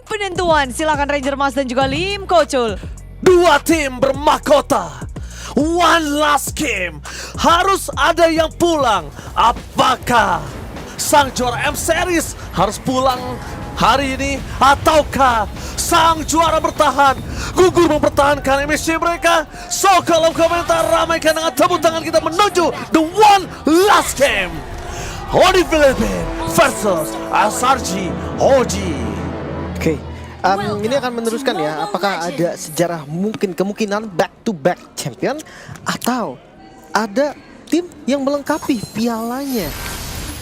Penentuan, silakan Ranger Mas dan juga Lim Kocul. Dua tim bermahkota. One last game. Harus ada yang pulang. Apakah sang juara M-Series harus pulang hari ini? Ataukah sang juara bertahan gugur mempertahankan MSC mereka? So kolom komentar ramaikan dengan tepuk tangan kita menuju the one last game. Oni Philippines versus SRG OG. Oke, ini akan meneruskan ya. Apakah ada sejarah kemungkinan back to back champion atau ada tim yang melengkapi pialanya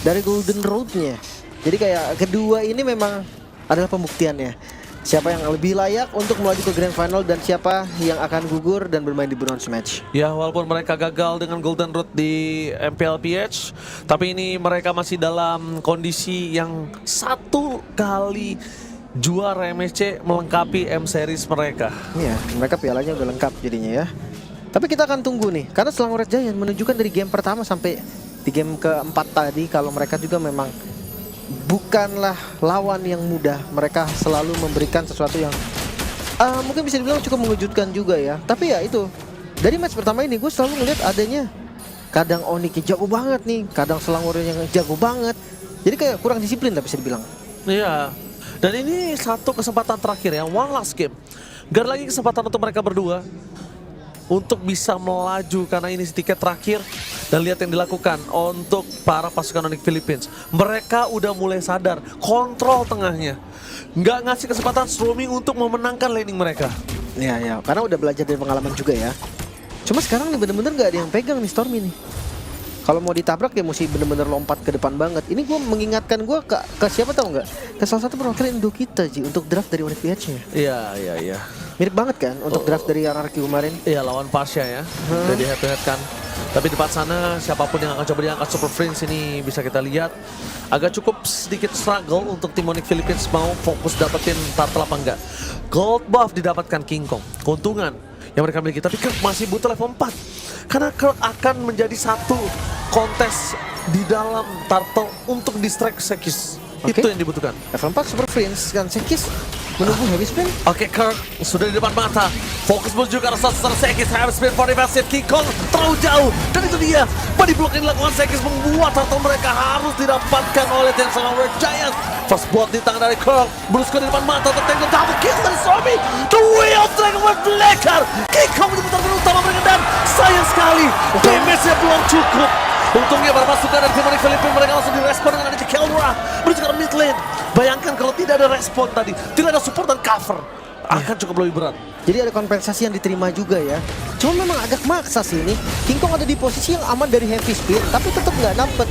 dari Golden Road-nya. Jadi kayak kedua ini memang adalah pembuktiannya. Siapa yang lebih layak untuk melaju ke Grand Final dan siapa yang akan gugur dan bermain di bronze match. Ya, walaupun mereka gagal dengan Golden Road di MPLPH, tapi ini mereka masih dalam kondisi yang satu kali juara MSC melengkapi M-Series mereka. Iya, mereka pialanya udah lengkap jadinya ya. Tapi kita akan tunggu nih, karena Selangor Red Giant menunjukkan dari game pertama sampai di game keempat tadi kalau mereka juga memang bukanlah lawan yang mudah. Mereka selalu memberikan sesuatu yang mungkin bisa dibilang cukup mengejutkan juga ya. Tapi ya itu, dari match pertama ini gue selalu melihat adanya kadang Onyx jago banget nih, kadang Selangor yang jago banget. Jadi kayak kurang disiplin lah bisa dibilang. Iya. Dan ini satu kesempatan terakhir ya, one last game. Gak ada lagi kesempatan untuk mereka berdua untuk bisa melaju karena ini tiket terakhir. Dan lihat yang dilakukan untuk para pasukan Onyx Philippines. Mereka udah mulai sadar, kontrol tengahnya. Nggak ngasih kesempatan Stormy untuk memenangkan laning mereka. Iya ya, karena udah belajar dari pengalaman juga ya. Cuma sekarang nih bener-bener gak ada yang pegang nih Stormy nih. Kalau mau ditabrak ya mesti bener-bener lompat ke depan banget. Ini gue mengingatkan gue ke siapa tau nggak? Ke salah satu perwakilan Indo kita Ji untuk draft dari Onyx PH-nya. Iya. Mirip banget kan untuk draft dari RRQ kemarin. Iya, lawan Pasha ya. Jadi head to head kan. Tapi di depan sana siapapun yang akan coba diangkat Super Prince ini bisa kita lihat agak cukup sedikit struggle untuk tim Onyx Philippines mau fokus dapetin turtle apa enggak. Gold buff didapatkan King Kong. Keuntungan yang mereka miliki, tapi Kirk masih butuh level 4. Karena Kirk akan menjadi satu kontes di dalam turtle untuk distract Sekis. Oke. Itu yang dibutuhkan. Level 4 Super Prince kan Sekis menunggu heavy spin. Oke, Kirk sudah di depan mata. Fokus menuju ke arah sasaran Sekis. Heavy spin for defensive. King Kong terlalu jauh. Dan itu dia. Body block yang dilakukan Sekis membuat turtle mereka harus didapatkan oleh tim Selangor Red Giant. First blood di tangan dari Kirk. Brusco di depan mata. Tertengok double kill dari Stormy. The way of Dragon with Blacker. King Kong menjadi target utama mereka dan sayang sekali damage-nya belum cukup. Untungnya para pasukan dari tim Onyx Philippines mereka langsung direspon dengan adanya Keldra menuju ke mid lane. Bayangkan kalau tidak ada respon tadi, tidak ada support dan cover, akan cukup lebih berat. Jadi ada kompensasi yang diterima juga ya. Cuma memang agak maksa sih ini. King Kong ada di posisi yang aman dari heavy spin, tapi tetap nggak dapet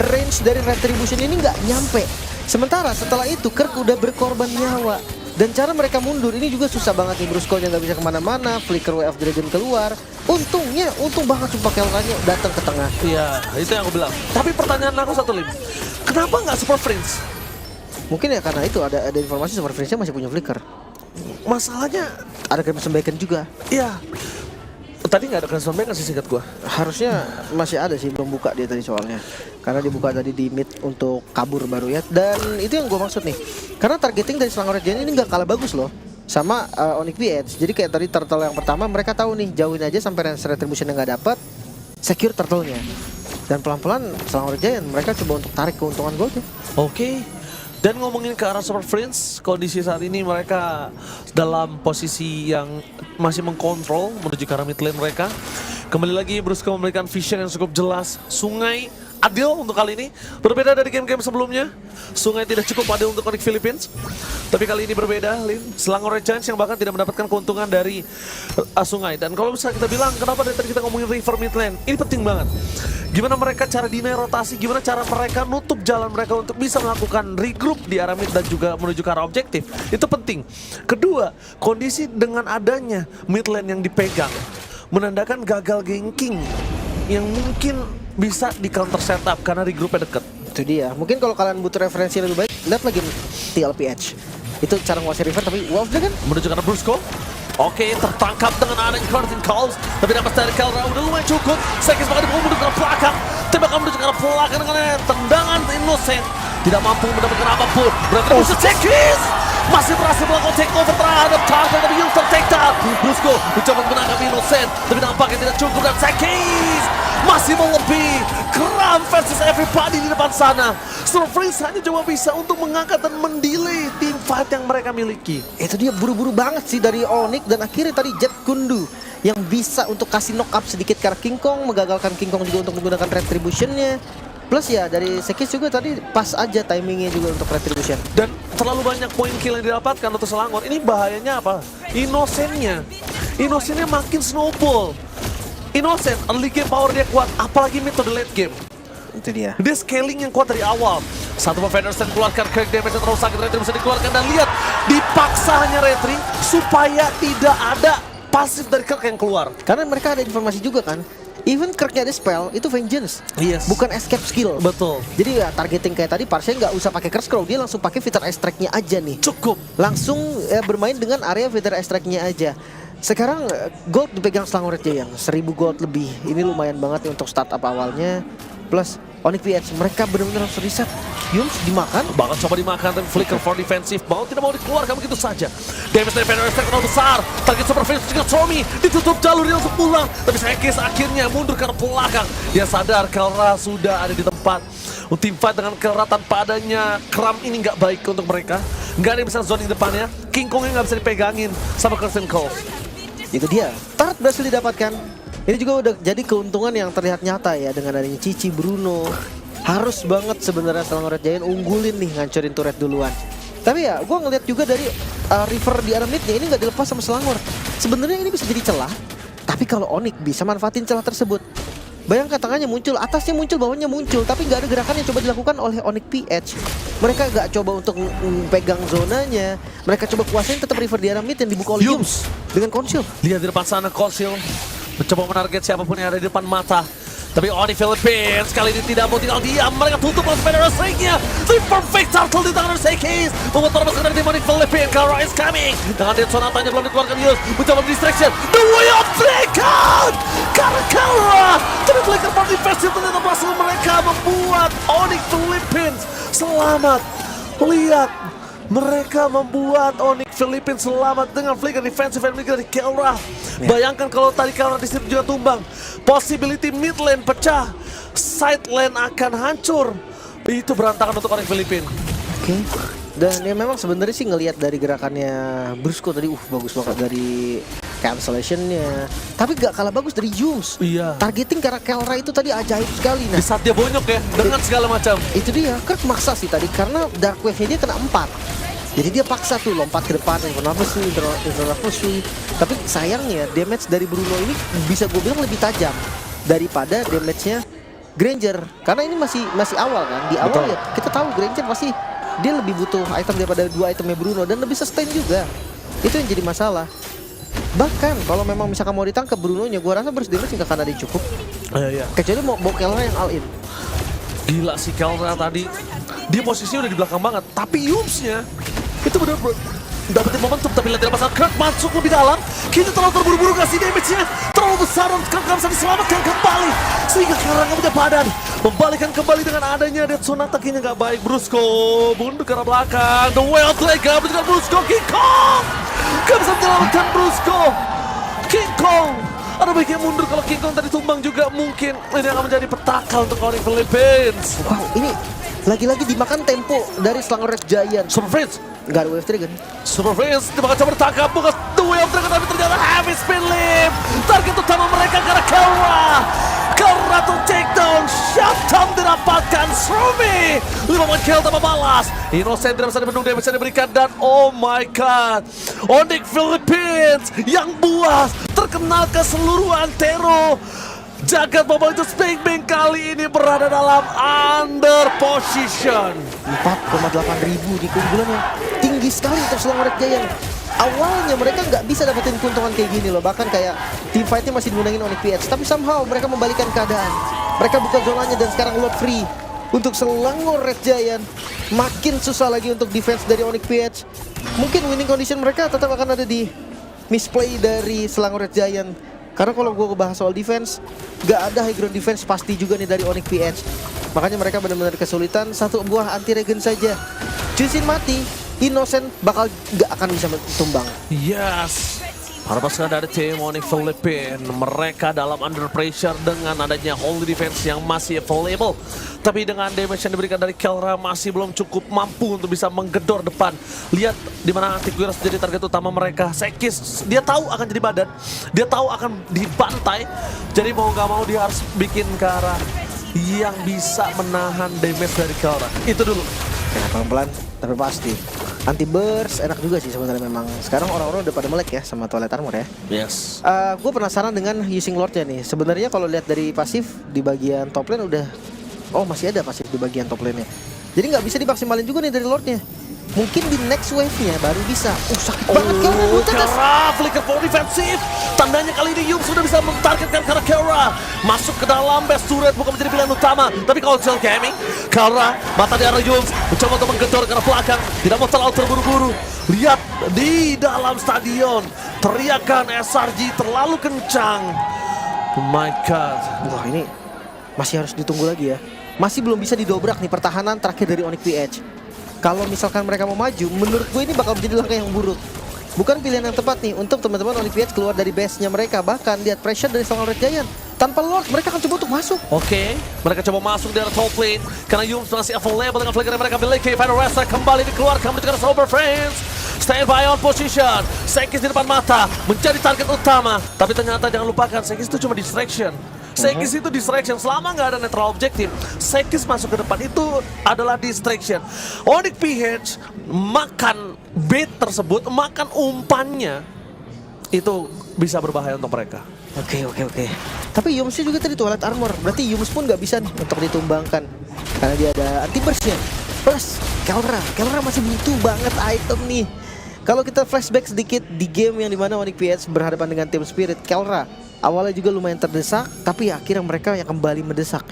range dari retribution ini, nggak nyampe. Sementara setelah itu Kirk udah berkorban nyawa. Dan cara mereka mundur ini juga susah banget nih. Brusco-nya nggak bisa kemana-mana, Flicker Way of Dragon keluar. Untungnya, untung banget sumpah Keldra-nya datang ke tengah. Iya, itu yang aku bilang. Tapi pertanyaan aku satu, Lim. Kenapa nggak Super Prince? Mungkin ya karena itu ada informasi Super Prince-nya masih punya Flicker. Masalahnya, Ada Crimson Bacon juga. iya. Tadi nggak ada Crimson Bacon sih singkat gua. Harusnya masih ada sih, belum buka dia tadi soalnya. Karena dibuka tadi di mid untuk kabur baru ya. Dan itu yang gue maksud nih. Karena targeting dari Selangor Red Giant ini nggak kalah bagus loh sama Onyx PH. Jadi kayak tadi turtle yang pertama mereka tahu nih, jauhin aja sampai range retribution yang nggak dapat, secure turtle-nya. Dan pelan-pelan Selangor Red Giant mereka coba untuk tarik keuntungan goldnya. Oke. Dan ngomongin ke arah Super Prince, kondisi saat ini mereka dalam posisi yang masih mengkontrol menuju ke arah mid lane mereka. Kembali lagi Brusco memberikan vision yang cukup jelas. Sungai adil untuk kali ini. Berbeda dari game-game sebelumnya. Sungai tidak cukup adil untuk Onyx Philippines. Tapi kali ini berbeda, Lim. Selangor Red Giants yang bahkan tidak mendapatkan keuntungan dari Sungai. Dan kalau bisa kita bilang, kenapa dari tadi kita ngomongin River mid lane? Ini penting banget. Gimana mereka cara deny rotasi, gimana cara mereka nutup jalan mereka untuk bisa melakukan regroup di arah mid dan juga menuju ke arah objektif. Itu penting. Kedua, kondisi dengan adanya mid lane yang dipegang menandakan gagal ganking yang mungkin bisa di counter setup karena regroupnya deket. Itu dia. Mungkin kalau kalian butuh referensi lebih baik, lihat lagi TLPH. Itu cara nguasai river, tapi Wolf kan Menuju ke arah Brusco. Oke, tertangkap dengan adanya Curtain Calls. Tapi dapat dari Keldra udah lumayan cukup. Sekis bakal menuju ke arah belakang. Tembakan menuju ke arah belakang dengan tendangan innocent. Tidak mampu mendapatkan apapun. Berarti musuh Sekis. masih berhasil melakukan takeover terhadap Tartan, tapi Yums take down. Brusco mencoba menangkap Innocent, tapi nampaknya tidak cukup, dan Sekis masih melebih. Kram versus everybody di depan sana. Surprise hanya cuma bisa untuk mengangkat dan mendelay team fight yang mereka miliki. Itu dia buru-buru banget sih dari Onyx, dan akhirnya tadi Jet Kundu yang bisa untuk kasih knock up sedikit ke King Kong, menggagalkan King Kong juga untuk menggunakan retribution-nya. Plus ya dari Sekis juga tadi pas aja timingnya juga untuk retribution. Dan terlalu banyak poin kill yang didapatkan untuk Selangor. Ini bahayanya apa? Innocent-nya makin snowball. Innocent, early game power dia kuat, apalagi mid to the late game. Itu dia. Dia scaling yang kuat dari awal. Satu Federation keluarkan, crack damage yang terlalu sakit, retri bisa dikeluarkan, dan lihat dipaksa hanya retri supaya tidak ada pasif dari Kirk yang keluar. Karena mereka ada informasi juga kan, even Kirknya ada spell, itu vengeance, Yes. bukan escape skill. Betul. Jadi ya targeting kayak tadi, Parsian nggak usah pakai curse scroll, dia langsung pakai Vital Extract-nya aja nih. Cukup. Langsung bermain dengan area Vital Extract-nya aja. Sekarang gold dipegang Selangor Red Giant, 1000 gold lebih. Ini lumayan banget nih untuk startup awalnya. Plus Onyx PH, mereka benar-benar harus reset. Yums dimakan. Bahkan coba dimakan, tapi flicker for defensive. Mau tidak mau dikeluarkan begitu saja. Damage dari Federation terlalu besar. Target Super Face juga Tommy. Ditutup jalurnya untuk pulang. Tapi Sekis akhirnya mundur ke belakang. Dia sadar Kelra sudah ada di tempat. Tim fight dengan Kelra tanpa adanya Kram ini nggak baik untuk mereka. Nggak ada yang bisa zoning depannya. King Kongnya nggak bisa dipegangin sama Kirsten Cole. Itu dia, turret berhasil didapatkan. Ini juga udah jadi keuntungan yang terlihat nyata ya dengan adanya Cici, Bruno. Harus banget sebenarnya Selangor Red Giant unggulin nih, ngancurin turret duluan. Tapi ya gue ngeliat juga dari River di arah midnya ini nggak dilepas sama Selangor. Sebenarnya ini bisa jadi celah, tapi kalau Onyx bisa manfaatin celah tersebut. Bayangkan tangannya muncul, atasnya muncul, bawahnya muncul, tapi nggak ada gerakan yang coba dilakukan oleh Onyx PH. Mereka nggak coba untuk pegang zonanya. Mereka coba kuasain tetap River di arah mid yang dibuka oleh Yums dengan Conceal. Lihat di depan sana Conceal mencoba menarget siapapun yang ada di depan mata. Tapi Onyx Philippines kali ini tidak mau tinggal diam. Mereka tutup dengan Federal Strike-nya. The perfect turtle di tangan Sekis. Membuat termasuk dari tim Onyx Philippines. Kara is coming. Dengan Dead Sonatanya belum dikeluarkan Yus. Mencoba distraction. The way of breakout. Kara. Tapi flicker for defensive ternyata berhasil mereka membuat Onyx Philippines selamat. Lihat. Mereka membuat Onyx Philippines selamat dengan flicker defensive and dari Kelra. Bayangkan kalau tadi Kelra di situ juga tumbang. Possibility mid lane pecah, side lane akan hancur. Itu berantakan untuk Onyx Philippines. Oke. Dan ya memang sebenarnya sih ngelihat dari gerakannya Brusco tadi, bagus banget dari cancellation-nya. Tapi gak kalah bagus dari Yums. Iya. Targeting karena Kelra itu tadi ajaib sekali. Di saat dia bonyok ya, dengan segala macam. Itu dia, Kirk maksa sih tadi karena Dark Wave-nya dia kena 4. Jadi dia paksa tuh lompat ke depan, Infernal Pursuit. Tapi sayangnya damage dari Bruno ini bisa gue bilang lebih tajam daripada damage-nya Granger. Karena ini masih awal kan. Di awal ya kita tahu Granger pasti dia lebih butuh item daripada 2 itemnya Bruno dan lebih sustain juga. Itu yang jadi masalah. Bahkan kalau memang misalkan mau ditangkap Bruno-nya, gue rasa burst damage nggak akan ada yang cukup. Iya. Kecuali mau Kelra yang all in. Gila si Kelra tadi. Dia posisinya udah di belakang banget. Tapi Yums-nya itu benar-benar dapetin momentum, tapi lihat masalah Kirk masuk lebih dalam. Kita terlalu terburu-buru kasih damage-nya terlalu besar dan Kirk gak bisa diselamatkan kembali sehingga Kelra gak punya badan. Membalikan kembali dengan adanya Dead Sonata kayaknya gak baik. Brusco mundur ke arah belakang. The Wild Dragon berjalan Brusco. King Kong gak bisa menyelamatkan Brusco. King Kong ada baiknya mundur. Kalau King Kong tadi tumbang juga mungkin ini akan menjadi petaka untuk Onyx Philippines. Wow, ini lagi-lagi dimakan tempo dari Selangor Red Giant. Super Prince. Gak ada Wave Dragon. Super Prince dimakan coba ditangkap. Bukan The Way of Dragon, tapi ternyata heavy spin lift. Target utama mereka karena Kelra to take down. Shutdown didapatkan. Srumi 5 kill tanpa balas. Innocent tidak bisa dibendung, damage yang diberikan. Dan oh my god, Onyx Philippines yang buas terkenal ke seluruh antero. Jagat Mobile Legends Bang kali ini berada dalam under position. 4,8 ribu di keunggulannya tinggi sekali untuk Selangor Red Giant. Awalnya mereka nggak bisa dapetin keuntungan kayak gini loh. Bahkan kayak team fight-nya masih dimenangin Onyx PH. Tapi somehow mereka membalikan keadaan. Mereka buka zonanya dan sekarang load free untuk Selangor Red Giant. Makin susah lagi untuk defense dari Onyx PH. Mungkin winning condition mereka tetap akan ada di misplay dari Selangor Red Giant. Karena kalau gue bahas soal defense, gak ada high ground defense pasti juga nih dari Onyx PH. Makanya mereka benar-benar kesulitan. Satu buah anti regen saja. Jusin mati. Innocent bakal nggak akan bisa tumbang. Yes. Para pasukan dari tim Onyx Philippines, mereka dalam under pressure dengan adanya holy defense yang masih available. Tapi dengan damage yang diberikan dari Kelra masih belum cukup mampu untuk bisa menggedor depan. Lihat di mana Antiquiras jadi target utama mereka. Sekis, dia tahu akan jadi badan, dia tahu akan dibantai. Jadi mau nggak mau dia harus bikin ke arah yang bisa menahan damage dari Kelra. Itu dulu. Ya, pelan-pelan tapi pasti. Anti burst enak juga sih sebenarnya memang. Sekarang orang-orang udah pada melek ya sama Twilight Armor ya. Yes. Gue penasaran dengan using Lordnya nih. Sebenarnya kalau lihat dari pasif di bagian top lane udah, oh masih ada pasif di bagian top lane-nya. Jadi nggak bisa dimaksimalin juga nih dari Lordnya. Mungkin di next wave-nya baru bisa. Sakit banget Kelra, flicker for defensif. Tandanya kali ini Yum sudah bisa mentargetkan karena Kelra masuk ke dalam base turret, bukan menjadi pilihan utama. Tapi kalau Cell Gaming, Kelra mata di arah Yum mencoba untuk menggedor ke arah belakang, tidak mau terlalu terburu-buru. Lihat di dalam stadion, teriakan SRG terlalu kencang. Oh my god. Wah ini masih harus ditunggu lagi ya. Masih belum bisa didobrak nih pertahanan terakhir dari Onyx PH. Kalau misalkan mereka mau maju, menurut gue ini bakal menjadi langkah yang buruk. Bukan pilihan yang tepat nih untuk teman-teman Onyx PH keluar dari base-nya mereka. Bahkan lihat pressure dari seorang Red Giant. Tanpa Lord, mereka akan coba untuk masuk. Oke, mereka coba masuk di arah top lane. Karena Yums masih available dengan flicker yang mereka miliki. Final Resta kembali dikeluarkan menuju ke arah Sober Friends. Stand by on position. Sekis di depan mata, menjadi target utama. Tapi ternyata jangan lupakan, Sekis itu cuma distraction. Sekis itu distraction, selama nggak ada netral objektif, Sekis masuk ke depan itu adalah distraction. Onyx PH makan bait tersebut, makan umpannya, itu bisa berbahaya untuk mereka. Oke. Tapi Yums juga tadi Twilight Armor. Berarti Yums pun nggak bisa nih untuk ditumbangkan. Karena dia ada anti burst-nya. Plus Kelra masih butuh banget item nih. Kalau kita flashback sedikit di game yang dimana Onyx PH berhadapan dengan Team Spirit, Kelra awalnya juga lumayan terdesak, tapi akhirnya mereka yang kembali mendesak.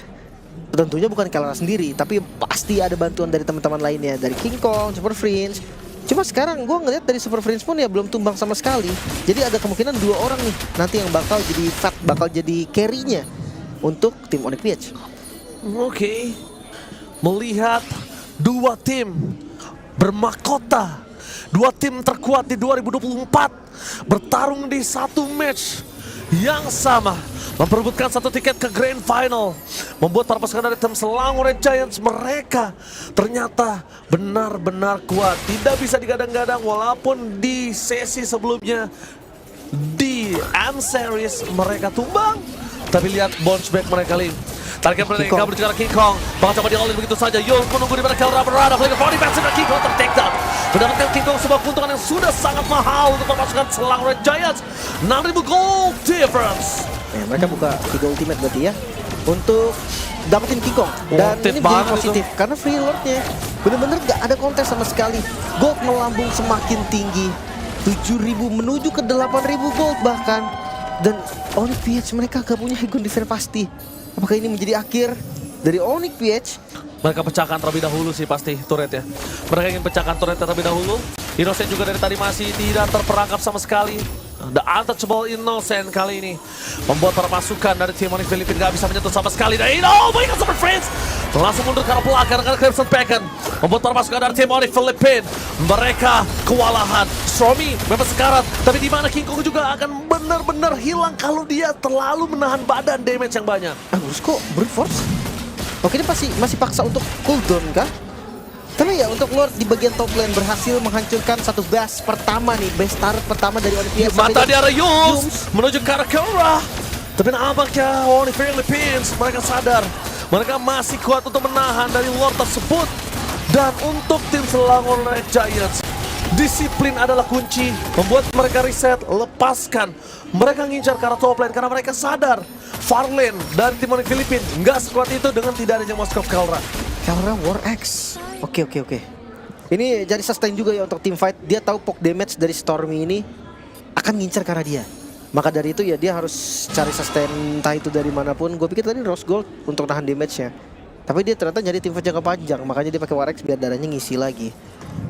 Tentunya bukan Kelra sendiri, tapi pasti ada bantuan dari teman-teman lainnya, dari King Kong, Super Friends. Cuma sekarang gue ngeliat dari Super Friends pun ya belum tumbang sama sekali. Jadi ada kemungkinan 2 orang nih nanti yang bakal jadi bakal jadi carry-nya untuk tim Onyx PH. Oke. Melihat 2 tim bermahkota, 2 tim terkuat di 2024 bertarung di satu match yang sama, memperebutkan 1 tiket ke Grand Final, membuat para pasukan dari tim Selangor Red Giants mereka ternyata benar-benar kuat, tidak bisa digadang-gadang. Walaupun di sesi sebelumnya di M-Series mereka tumbang, tapi lihat bounce back mereka kali ini. Target mereka menuju ke King Kong, bakal coba di-all-in begitu saja. Yul menunggu di mana Kelra berada, flicker for defense dan King Kong ter-take down. Mendapatkan King Kong sebuah keuntungan yang sudah sangat mahal untuk pasukan Selangor Red Giants. 6.000 gold difference. Mereka buka 3 ultimate berarti ya untuk dapetin King Kong. Dan ini jadi positif karena free Lord-nya bener-bener gak ada kontes sama sekali. Gold melambung semakin tinggi, 7.000 menuju ke 8.000 gold bahkan. Dan Onyx PH mereka gak punya High Ground Defense pasti. Apakah ini menjadi akhir dari Onyx PH? Mereka pecahkan terlebih dahulu sih pasti turret ya. Mereka ingin pecahkan turret terlebih dahulu. Innocent juga dari tadi masih tidak terperangkap sama sekali. The untouchable Innocent kali ini membuat para pasukan dari tim Onyx Philippines gak bisa menyentuh sama sekali. Dan oh my god, Super Friends langsung mundur ke arah belakang dengan Crimson Packen, membuat para pasukan dari tim Onyx Philippines mereka kewalahan. Stormy memang sekarat, tapi di mana King Kong juga akan benar-benar hilang kalau dia terlalu menahan badan damage yang banyak. Agus kok brute force? Oke, ini masih paksa untuk cooldown kah? Tapi ya untuk Lord di bagian top lane berhasil menghancurkan satu base pertama nih, base turret pertama dari Onyx PH. Mata di arah Yums menuju ke arah Kelra. Tapi nampaknya Onyx Philippines mereka sadar mereka masih kuat untuk menahan dari Lord tersebut. Dan untuk tim Selangor Red Giants, disiplin adalah kunci, membuat mereka reset, lepaskan. Mereka ngincar ke arah top lane karena mereka sadar far lane dari tim Onyx Philippines nggak sekuat itu dengan tidak adanya Moskov Kelra. Kelra War X. Oke. Ini jadi sustain juga ya untuk team fight. Dia tahu poke damage dari Stormy ini akan ngincar ke arah dia. Maka dari itu ya dia harus cari sustain entah itu dari manapun. Gue pikir tadi Rose Gold untuk nahan damage-nya. Tapi dia ternyata jadi tim fight jangka panjang. Makanya dia pakai War X biar darahnya ngisi lagi.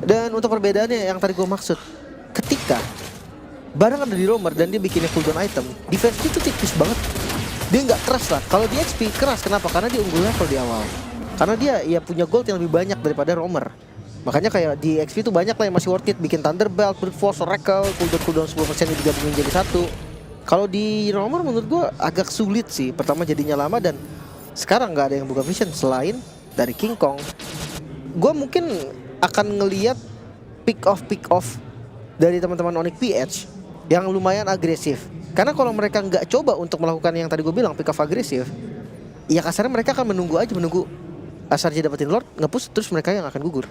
Dan untuk perbedaannya yang tadi gue maksud, ketika barang ada di roamer dan dia bikinnya cooldown item, defense itu tipis banget. Dia nggak keras lah. Kalau di XP keras, kenapa? Karena dia unggul level di awal. Karena dia ya punya gold yang lebih banyak daripada roamer. Makanya kayak di XP tuh banyak lah yang masih worth it. Bikin Thunderbelt, Brute Force, Oracle, cooldown 10% digabungin jadi satu. Kalau di Romer menurut gue agak sulit sih. Pertama jadinya lama dan sekarang nggak ada yang buka vision selain dari King Kong. Gue mungkin akan ngeliat pick off dari teman-teman Onyx PH yang lumayan agresif. Karena kalau mereka nggak coba untuk melakukan yang tadi gue bilang pick off agresif, ya kasarnya mereka akan menunggu Asarji dapetin Lord, nge-push, terus mereka yang akan gugur.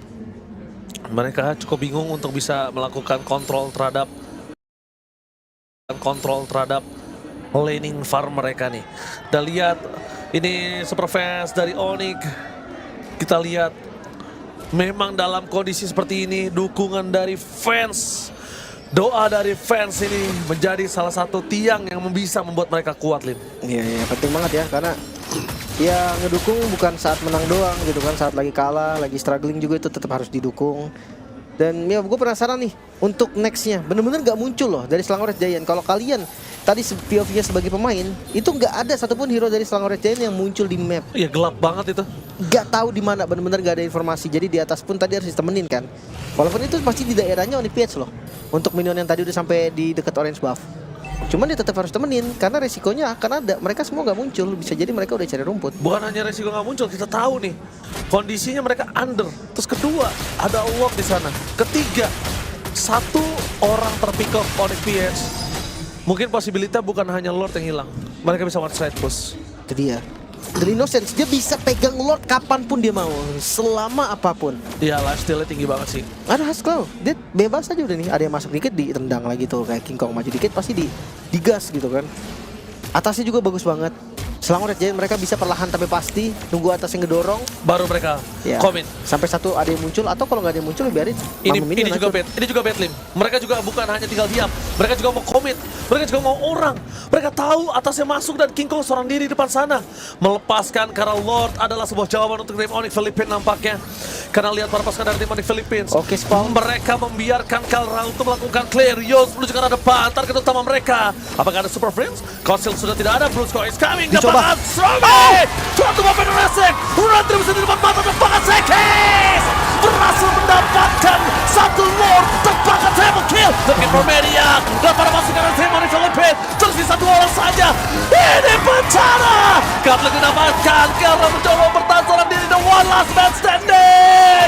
Mereka cukup bingung untuk bisa melakukan kontrol terhadap laning farm mereka nih. Dan lihat ini super fast dari Onyx. Kita lihat memang dalam kondisi seperti ini dukungan dari fans, doa dari fans ini menjadi salah satu tiang yang bisa membuat mereka kuat, Lim. Iya, penting banget ya, karena ya ngedukung bukan saat menang doang gitu kan, saat lagi kalah, lagi struggling juga itu tetap harus didukung. Dan ya gue penasaran nih untuk nextnya, bener-bener gak muncul loh dari Selangor Red Giant. Kalau kalian tadi POV-nya sebagai pemain, itu gak ada satupun hero dari Selangor Red Giant yang muncul di map. Iya gelap banget itu. Gak tahu di mana, bener-bener gak ada informasi. Jadi di atas pun tadi harus ditemenin kan. Walaupun itu pasti di daerahnya Onyx PH loh. Untuk minion yang tadi udah sampai di dekat orange buff. Cuman dia tetap harus temenin karena resikonya akan ada. Mereka semua nggak muncul, bisa jadi mereka udah cari rumput. Bukan hanya resiko nggak muncul, kita tahu nih kondisinya mereka under. Terus kedua ada Lord di sana. Ketiga satu orang terpick off Onyx PH. Mungkin posibilitas bukan hanya Lord yang hilang. Mereka bisa one side push. Itu dia. Dan Innocence dia bisa pegang Lord kapanpun dia mau, selama apapun. Iya, lifesteal-nya tinggi banget sih. Ada Haskell, dia bebas aja udah nih. Ada yang masuk dikit ditendang lagi tuh, kayak King Kong maju dikit pasti digas gitu kan. Atasnya juga bagus banget. Selangor Red Giant mereka bisa perlahan tapi pasti nunggu atas yang ngedorong. Baru mereka Ya, komit. sampai satu ada yang muncul atau kalau nggak ada yang muncul biarin. Ini juga bad Lim. Mereka juga bukan hanya tinggal diam. Mereka juga mau komit. Mereka juga mau orang. Mereka tahu atasnya masuk dan King Kong seorang diri depan sana. Melepaskan karena Lord adalah sebuah jawaban untuk tim Onyx Philippines nampaknya. Karena lihat para pasukan dari tim Onyx Philippines. Oke, Spawn. Mereka membiarkan Kalra untuk melakukan clear. Yos menuju ke arah depan. Target utama mereka. Apakah ada Super Friends? Conceal sudah tidak ada. Blue Score is coming. Dicoba. Strongly! Suatu momen Resek! Rantri bisa di depan mata tebakan Sekis! Berhasil mendapatkan satu Lord tebakan table kill! Looking for Mediac! Dan para pasukan dari tim Onyx Philippines tersisa 2 orang saja! Ini bencana! Gap lagi dapatkan karena mencoba bertahan seorang diri the one last man standing!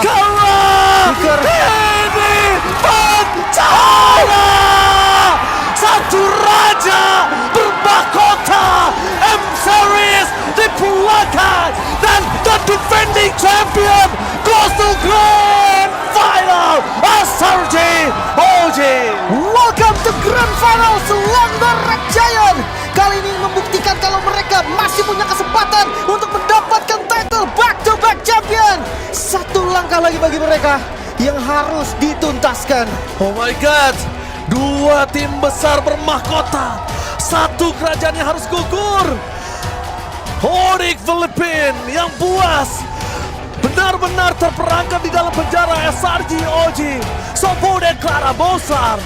Kalra! Ini bencana! Satu raja bermahkota M-Series dipulangkan dan the defending champion goes to grand final Asarji Oji. Welcome to Grand Final Selangor Red Giant. Kali ini membuktikan kalau mereka masih punya kesempatan untuk mendapatkan title back-to-back champion. Satu langkah lagi bagi mereka yang harus dituntaskan. Oh my god, 2 tim besar bermahkota, 1 kerajaan yang harus gugur. Onyx Philippines yang puas benar-benar terperangkap di dalam penjara SRG OG. Sopo de Clara Bosar